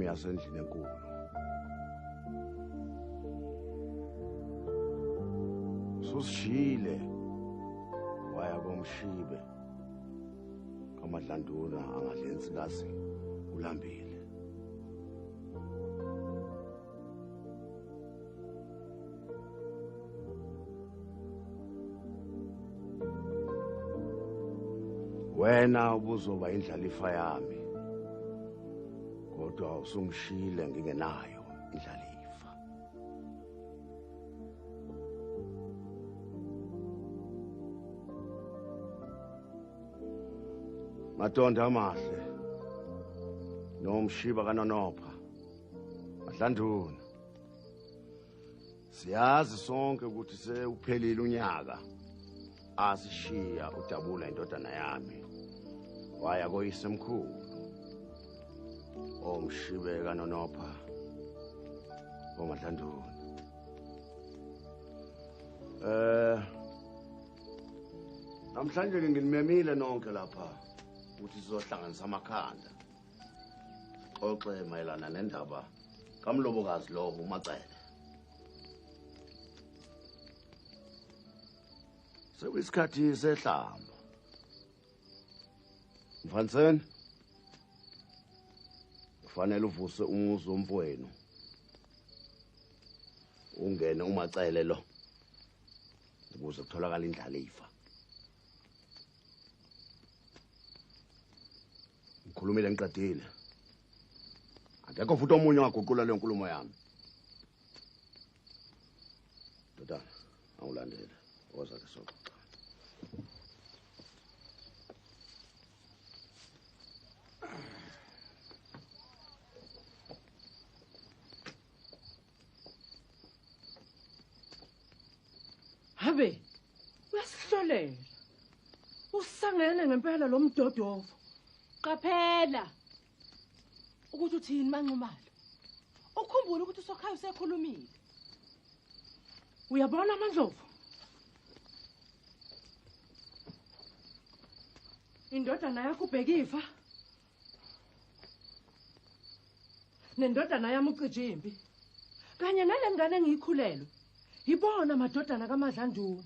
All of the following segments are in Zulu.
Yasendlini enkulu susishile waya komshibe kaMadlanduna angadlensikazi ulambile wena ubuzoba indlalifa yami kodwa usungishile ngingenayo indlalifa Madoda amahle nomshiba kaNonopha Madlanduna siyazi sonke ukuthi seuphelile unyaka asishiya uDabula indodana yami waya koyisemkhulu omshibe kaNonopha oMadlanduna namhlanje nginimemile nonke lapha ukuthi sizohlanganisa amakhanda xoxe mayelana nendaba kamlobokazi lo uMacele seyisikhathi sehlamba Mfanseni kufanele uvuse umuzi womfowenu ungene uMacele lo ukuze kutholakala indlalifa ngikhulumile ngiqedile akekho futhi omunye ongaguqula le nkulumo yami Dodana awulandele woza ke soxoxa Habe uyasihlolela usangene ngempela lo mdodovo qaphela ukuthi uthini manxumalo ukhumbule ukuthi usokhaya usekhulumile uyabona aMandlovu indodana yakho uBhekifa nendodana yami uCijimbi kanye nalengane engiyikhulelwe ibona madodana kaMadlanduna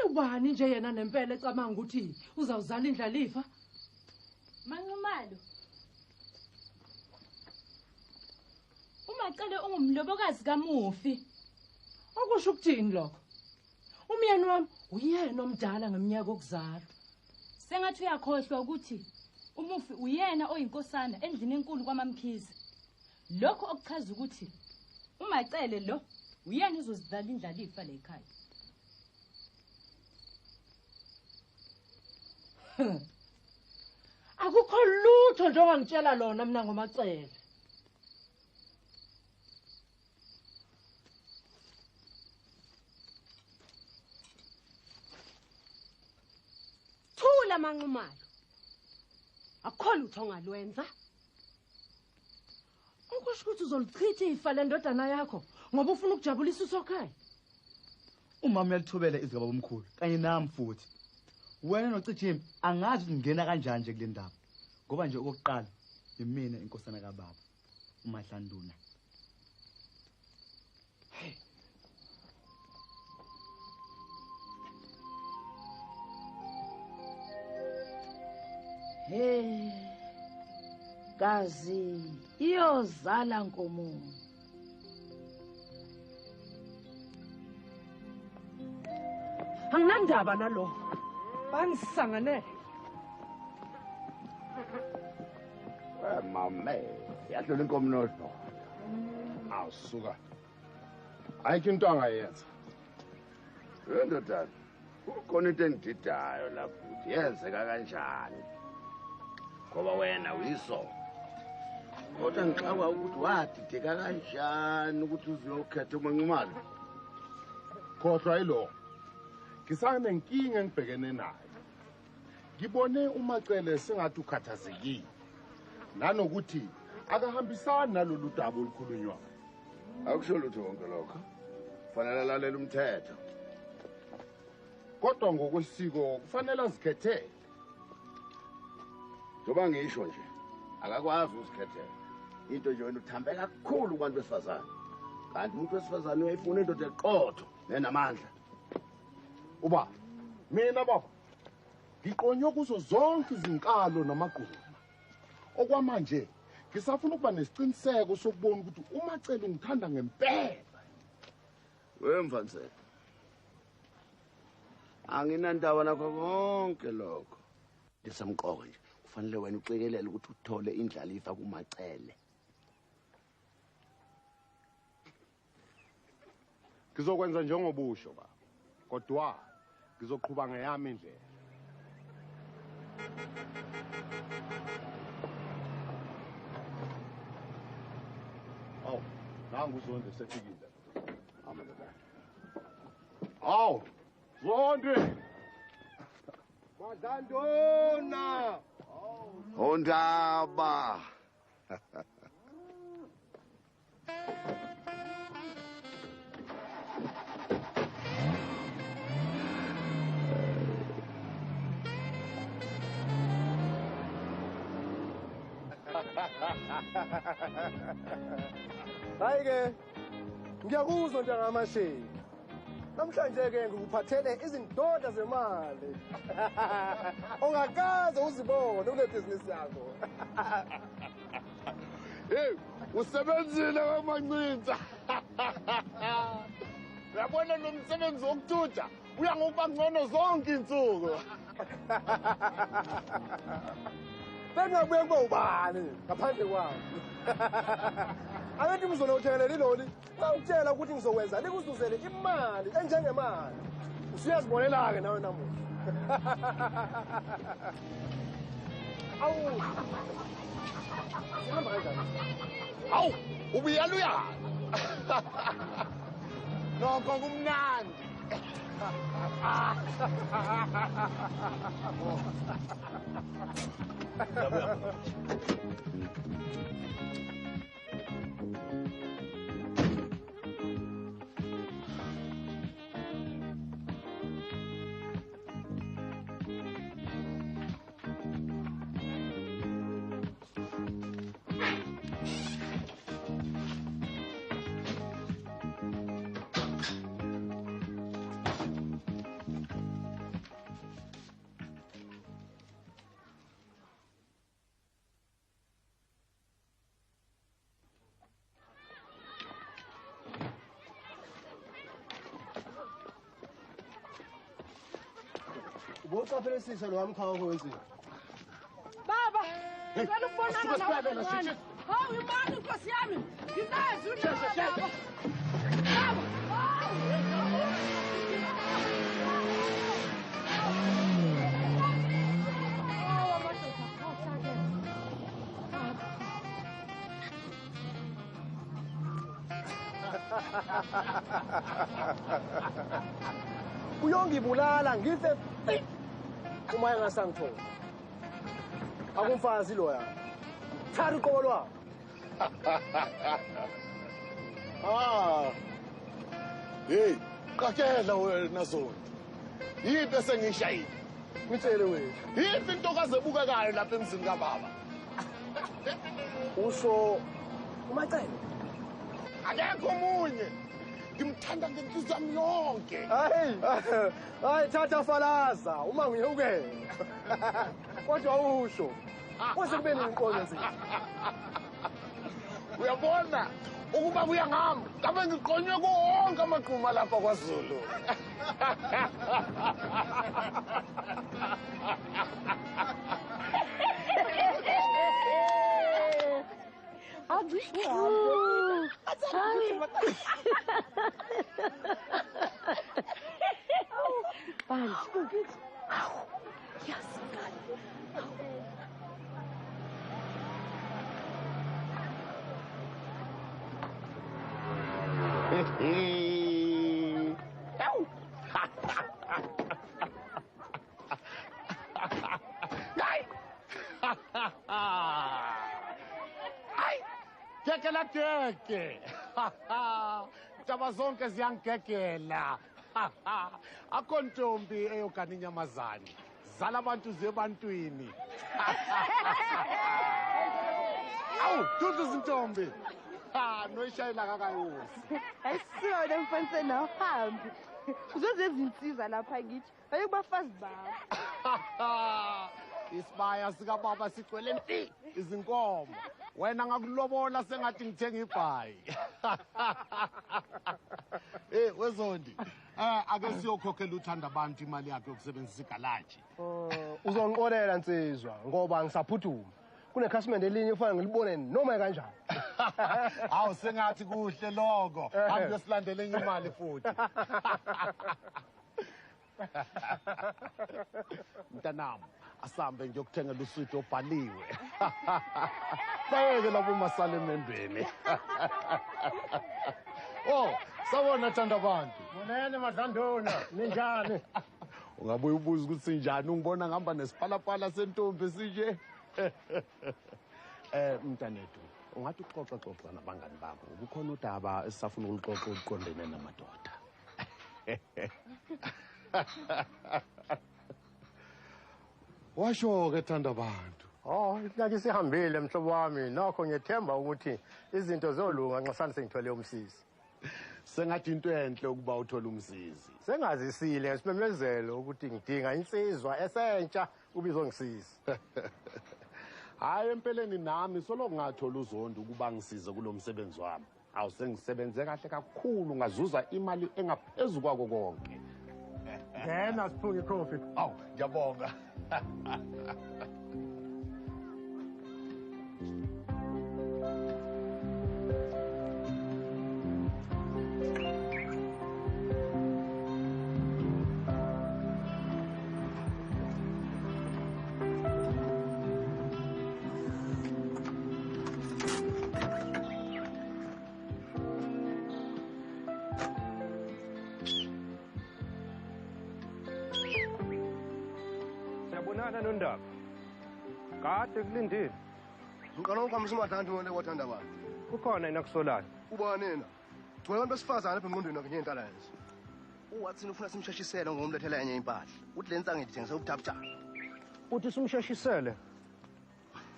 ubani nje yena nempela ecabanga ukuthi uzawuzala indlalifa manxumalo uMacele ungumlobokazi kaMufi okusho ukuthini lokho umyeni wami uyena omdala ngeminyaka okuzalwa sengathi uyakhohlwa ukuthi uMufi uyena oyinkosana endlini enkulu kwaMamkhize lokho okuchaza ukuthi uMacele lo uyena uzozidala indlalifa le ekhaya akukho lutho nje ongangitshela lona mina ngoMacele thula manxumalo akukho lutho ongalwenza okusho ukuthi uzolichitha ifa lendodana yakho ngoba ufuna ukujabulisa usokhaya umama uyalithobela izigaba bomkhulu kanye nami futhi wena noCijimbi angazi ukuthi ngena kanjani nje kule ndaba Ngoba nje okokuqala imina inkosana kaBaba uMahlanduna. Hey, kazi iyozala nkomo. Anginandaba nalo. Bangisanganele. Mame, yadlula inkomo nodo. Awusuka. Ayikho into angayenza. Ndodana, ukhona into engididayo lapho ukuthi yenzeka kanjani. Ngoba wena uyiso. Kodwa ngixakwa ukuthi wadideka kanjani ukuthi uzuyokhetha uMancumalo. Khohlwa yilo. Ngisane inkinga engibhekene nayo. Ngibone uMacele sengathi ukhathazekile. Nanokuthi akahambisani nalolu daba olukhulunywa. Akusho lutho konke lokho. Kufanele lalela umthetho. Kodwa ngokwesiko kufanele azikhethele. Njoba ngisho nje, akakwazi uzikhethela. Into nje wena uthambe kakhulu kubantu besifazane. Kanti umuntu wesifazane uyayifuna indoda eqotho nenamandla. Uba mina baba ngiqonywe kuzo zonke izinkalo namagqubu. Okwamanje ngisafuna ukuba nesiciniseko sokubona ukuthi uMacele ngithanda ngempela. Wemvansela. Anginandaba nakho konke lokho. Ndisamqoka nje. Kufanele wena ucekelele ukuthi uthole indlalifa kuMacele. Ngizokwenza njengobusho baba. Kodwa ngizoqhubha ngeyami indlela. Aw, nangu uZonde sefikile. Amadodana. Aw, Zonde. Madlandona. Ondaba. Hayi ke ngiyakuzwa njengamasheyi. Namhlanje ke ngikuphathele izindoda zemali. Ongakaze uzibone kule business yakho. Hey, usebenzile kaMancinza. Uyabona lo msebenzi wokuthutha uya ngokuba ngcono zonke insuku. Bengabuye kube ubani ngaphandle kwami. Abantu mzonothelele iloli, ngawutshela ukuthi ngizokwenza likuzuzele imali enjengemali. Usiyazibonela ke nawe namuhla. Awu. Sihamba kanjani? Awu, ubuyaluyala. Nokho kumnandi. Ubocaphela sisa lo wami khawakho wenzini. Baba, ngicela ukubonana nawe. Hawu imali Nkosi yami. Nginazi unaba. Baba. Uyongibulala ngife uma engasangithola. Akumfazi lo ya. Thatha uqobo lwakho. Hey, qakela wena Zondi. Yinto esengishayile. Ngitshele wena. Yiphi intokazi ebukekayo lapha emzini kaBaba? Usho umacele. Akekho omunye. Ngimthanda ngenhliziyo yami yonke. Hayi thatha falaza uma ngiyukela. Kodwa usho. Kuse kube nenkonzo nje. Uyabona ukuba buya ngami ngabe ngiqonywe konke amaqhuma lapha kwaZulu. Kekela keke. Taba zonke ziyangigegela. Akho ntombi eyogana inyamazane. Zala abantu zebantwini. Awu, tutu zintombi. Noyishayela kakayosi. Ayisiyona mfaniseni awuhambi. Uzoze izinsiza lapha kithi. Ayekubafazi bawo. Isibaya sikababa sigcwele nti izinkomo. Wena ngakulobola sengathi ngithenga ibhayi. Wezondi. Ake siyokhokhela uthanda abantu imali yakhe yokusebenzisa igalaji. Uzongiqolela nsizwa ngoba ngisaphuthuma. Kunekhasimende elinye ufana ngilibone noma kanjani. Awu sengathi kuhle lokho. Hambe yosilandela enye imali futhi. Mntanami, asambe ngiyokuthengela uswiti obhaliwe. Bayeke lapho umasala emembeni. Oh, sawona thanda abantu. Monene madlandona, ninjani? Ungabuye ubuza ukuthi sinjani ungibona ngihamba nesiphalaphala sentombi sinje. Mntanethu, ungathi uxoxa nabangani bakho. Kukhona udaba esisafuna ukuxoxa uqondene namadoda. Washo-ke thanda abantu. Inyaka isihambile mhlobo wami. Nokho ngiyethemba ukuthi izinto zolunga nxa sani sengithole umsisi. Sengathi into enhle ukuba uthole umsizi. Sengazisile ngesimemezelo ukuthi ngidinga insizwa esentsha ubizongisiza. Hayi empeleni nami solo ngathola uzondo ukuba ngisize kulomsebenzi wami. Awu sengisebenze kahle kakhulu ngazuza imali engaphezulu kwako konke. Ngena siphunge coffee. Awu ngiyabonga. Siyabonana nondaba. Kade kulindile. Ngicela ukwamisa umadlanti ngone kwathanda abantu. Kukhona inakusolana. Ubani yena? Gcwele abantu besifazane lapha engqondweni yakhe ngentala lezo. Uwathini ufuna simsheshisele ngomlethela enye impahla. Uthi le nsange ngithengisa ubuthabuthaba. Uthi simsheshisele.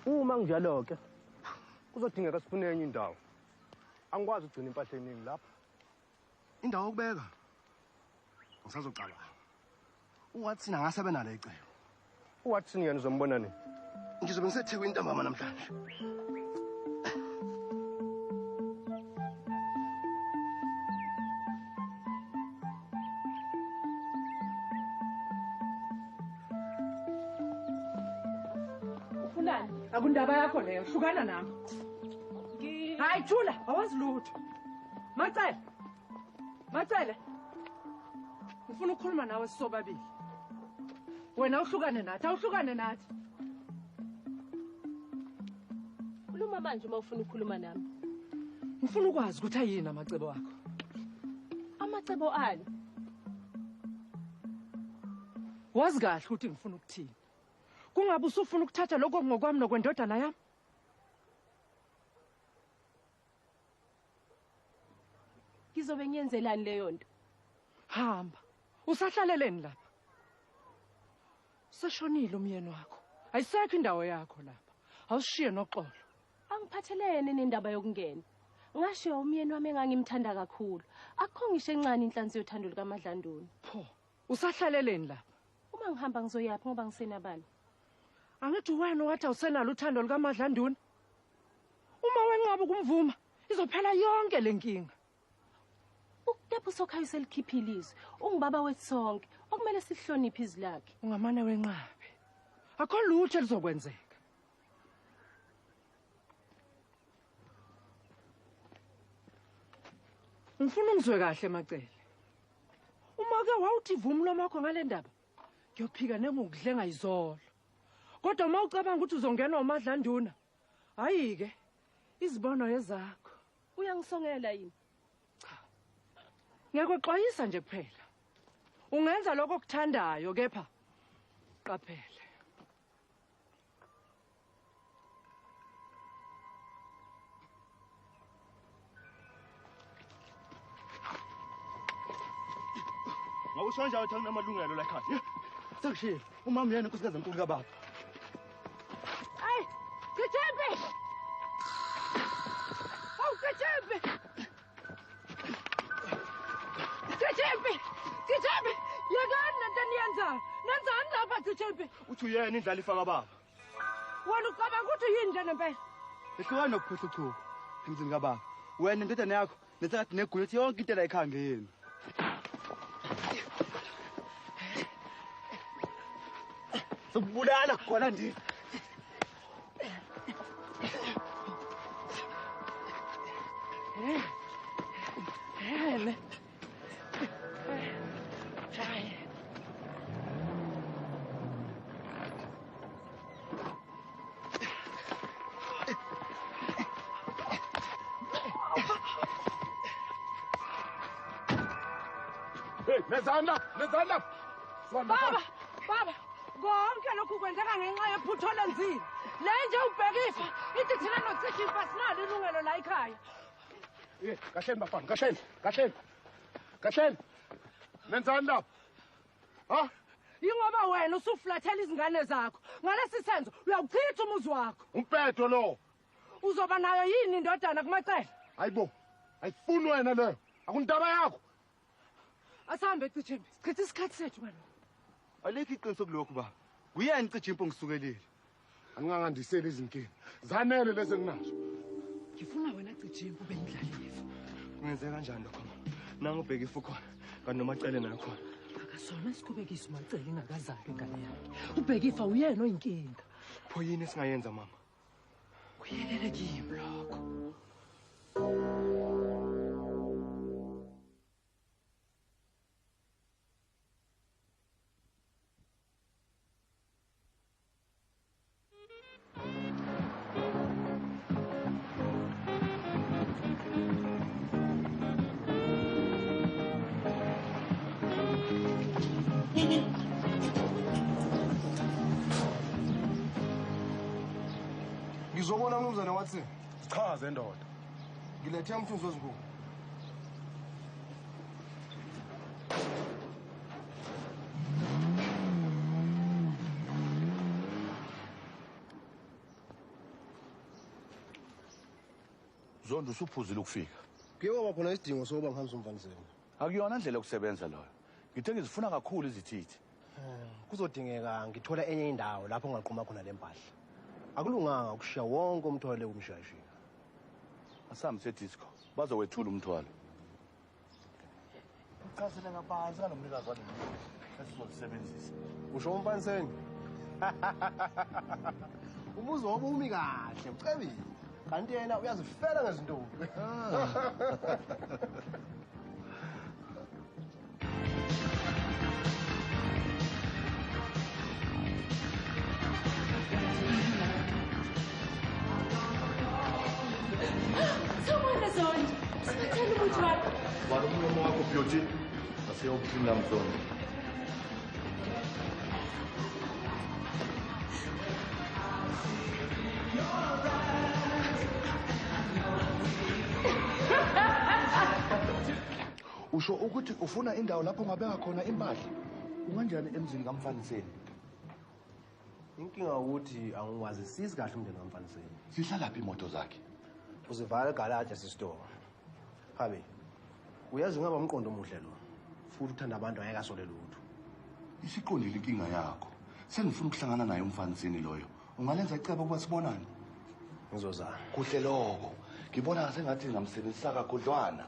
Uma kunjalo ke kuzodingeka sifune enye indawo. Angikwazi ukugcina impahla eningi lapha. Indawo yokubeka. Ngisazocabanga. Uwathina ngasabe nalo icebo. Uwathini yena uzombona nini? Ngizobe ngiseThekwini ntambama namhlanje. Ufunani? Akundaba yakho leyo, hlukana nami. Hayi thula, awazi lutho. Macele. Macele. Ngifuna ukukhuluma nawe sisobabili. Wena uhlukane nathi, awuhlukane nathi. Khuluma manje uma ufuna ukukhuluma nami. Ngifuna ukwazi ukuthi ayini amacebo akho. Amacebo ani? Wazi kahle ukuthi ngifuna ukuthini. Kungabe usufuna ukuthatha lokho ngokwami nokwendodana yami? Ngizobe ngiyenzelani leyo nto? Hamba. Usahlaleleni lapha? Seshonile umyeni wakho. Ayisekho indawo yakho lapha. awushiye noxolo. Angiphathelene nendaba yokungena. Ngashiya umyeni wami engangimthanda kakhulu. Akho ngisho encane inhlansi yothando likaMadlanduni. Pho, usahlaleleni lapha? Uma ngihamba ngizoyaphi ngoba ngisenabani? Angithi wena wathi awusenalo uthando likaMadlanduni? Uma wenqaba ukumvuma, izophela yonke lenkinga. Ukepha uSokhaya selikhiphile izwi. Ungibaba wethu sonke. Okumele sihloniphe izwi lakhe. Ungamane wenqabe. Akho lutho lizokwenzeka. Ngifuna ungizwe kahle Macele. Uma ke wawuthi vumlo wakho ngale ndaba, ngiyophika nengukudlenga izolo. Kodwa uma ucabanga ukuthi uzongena uMadlanduna, hayi ke izibono ezakho. Uyangisongela yini? Ngiyakuxwayisa nje kuphela. Ungenza lokho okuthandayo kepha qaphele. Ngawusho kanjalo ukuthi anginamalungelo la ekhaya. Sekushiye, umama uyena unkosikazi enkulu kababa. Ay, Gijembe! Oh, Gijembe! Gijembe! Gijembe! Yekani lento eniyenzayo. Nenzani lapha Gijembe? Uthi uyena indlala ifaka baba. Wena ucabanga ukuthi yini nje nempela? Ehlukana nokuphetha uchuku emzini kababa. Wena indodana yakho nesakade negunya ethi yonke into la ekhaya ngeyenu. Sobulala khona ndi. Hele. Hey, nezandla. Baba, baba. Konke lokhu kwenzeka ngenxa yephutho lenzile. Le nje ubheka ifa, ithi thina noCithi ifa sinalo ilungelo la ekhaya. Kahleni bafana, kahleni. Nenzani lapha? Ha? Ingoba wena usuflathela izingane zakho. Ngalesi senzo uyawuchitha umuzi wakho. Umpedo lo. Uzoba nayo yini indodana kuMacele? Hayibo. Ayifuni wena leyo. Akundaba yakho. Asambe Gijembe. Sichitha isikhathi sethu manje. Alikho iqiniso kulokho baba. Uyena Cijimpo ngisukelile. Angingangandiseli izinkinga. Zanele lezi nginazo. Ngifuna wena Cijimpo ube indlalifa. Kungenzeka kanjani lokho? Nangu ubheka ifu khona. Kanti noMacele nayo khona. Akasona isikubekisa uMacele ingakazali ingane yakhe. Ubheka ifa uyena oyinkinga. Pho yini esingayenza mama? Kuyelele kimi lokho. Ngizobona umnumzana wathi Chaze ndoda. ngilethe umthunzi wezingubo. Zondo usuphuzile ukufika. Kuyoba khona isidingo sokuba ngihambise umfaniseni. Akuyona indlela yokusebenza loyo. Ngithe ngizifuna kakhulu izithithi. Kuzodingeka ngithola enye indawo lapho ngaqhuma khona lempahla. Akulunganga ukushiya wonke umthwalo umshayishiya. Asambe sedisco. Bazowethula umthwalo. Uchazela kabanzi kanomnikazi wale esizosebenzisa. Usho umfaniseni? Umuzi wabo umi kahle, ucebile. Kanti yena uyazifela ngezintombi. Someone Zondo. Sibathele umuthi wakho. Bala umlomo wakho Beauty. Asiyophinda mzondo. Usho ukuthi ufuna indawo lapho ngabeka khona impahla. Unganjani emzini kaMfaniseni? Inkinga ukuthi angiwazisisi kahle umndeni kaMfaniseni. Sihlala phi imoto zakhe? Uzivala egalaji yasesitolo. Habi. Uyazi ngaba umqondo omuhle lo. Futhi uthanda abantu ayeka sole lutho. Isiqondile inkinga yakho. Sengifuna ukuhlangana naye umfaniseni loyo. Ungalenza icebo ukuba sibonane? Ngizozama. Kuhle lokho. Ngibona sengathi ngamsebenzisa kakhudlwana.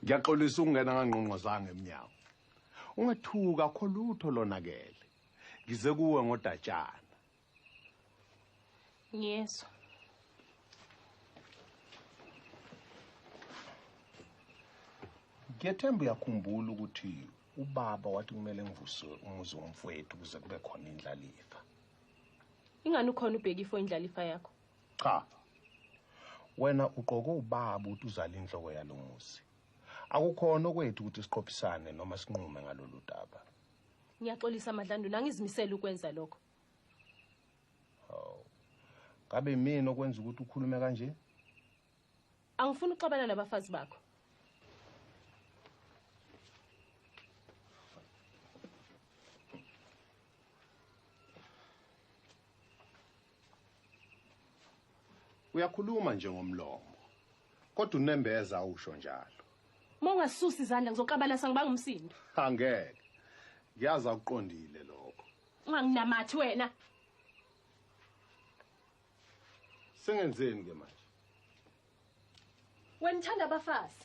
Ngiyaxolisa ukungena ngangqongqozanga eminyango. Ungethuka kho lutho lonakele. Ngize kuwe ngodatshana. Yeswa. Ngiyethemba uyakhumbula ukuthi ubaba wathi kumele ngivuse umuzi womfowethu kuze kube khona indlalifa. Ingani ukhona ubheka ifo indlalifa yakho? Cha. Wena uqoko ubaba uthi uzala inhloko yalomuzi. Akukhona okwethu ukuthi siqophisane noma sinqume ngalolu daba. Ngiyaxolisa Madlandula, angizimisela ukwenza lokho. Ngabe mina okwenza ukuthi ukhulume kanje? Angifuni uxabana nabafazi bakho. Uyakhuluma nje ngomlomo. Kodwa unembeza awusho njalo. Mongasusi izandla ngizoxabana sangibanga umsindo. Angeke. Ngiyazi akuqondile lokho. Unganginamathi wena. Sengenzeni ke manje? Wena uthanda abafazi.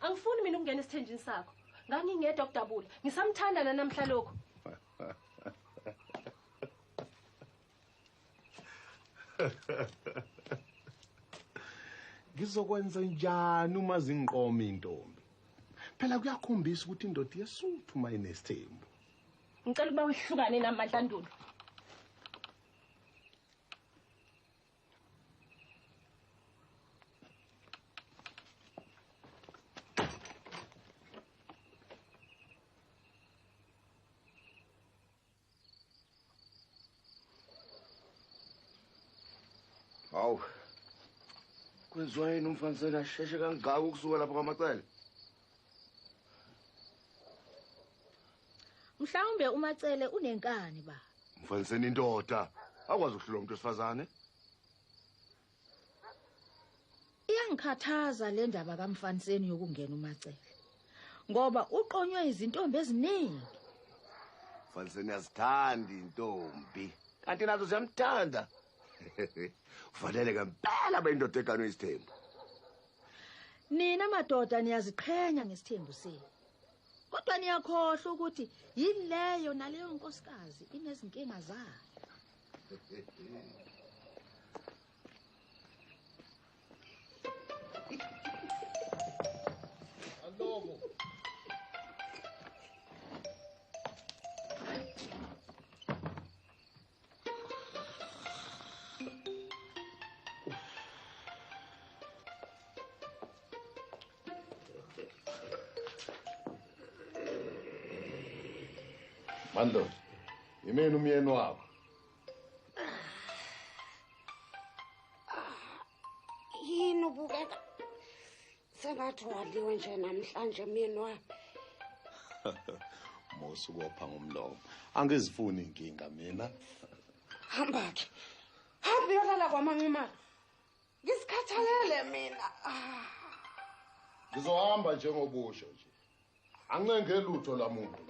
Angifuni mina ukungena esithenjini sakho. Ngangingedwa ukudabula. Ngisamthanda namhla lokho. Ngizokwenza njani uma zingiqoma intombi? Phela kuyakhombisa ukuthi indoda yesuthu uma inesithembu. Ngicela ukuba uhlukane naMadlandula. Hawu. Kwenziwa yini umfaniseni asheshe kangaka ukusuka lapha kwaMacele? Mhlawumbe uMacele unenkani ba. Umfaniseni indoda akwazi ukuhlula umuntu wesifazane. Iyangikhathaza le ndaba kaMfaniseni yokungena uMacele. Ngoba uqonywe izintombi eziningi. Umfaniseni yazithanda intombi. Kanti nazo ziyamthanda. Ufanele ngempela bayindoda eganwe isithembu. Nina madoda niyaziqhenya ngesithembu senu. Kodwa niyakhohlwa ukuthi yileyo naleyo nkosikazi inezinkinga zayo. Alobo. Mando, yimeni umyeni wakho? Yini ubukeka sengathi waliwe nje namhlanje myeni wami? Mosu kopha ngomlomo. Angizifuni inkinga mina. Hamba-ke. Hamba uyolala kwaManximana. Ngisikhathalele mina. Ngizohamba njengobusho nje. Ancenge lutho lamuntu.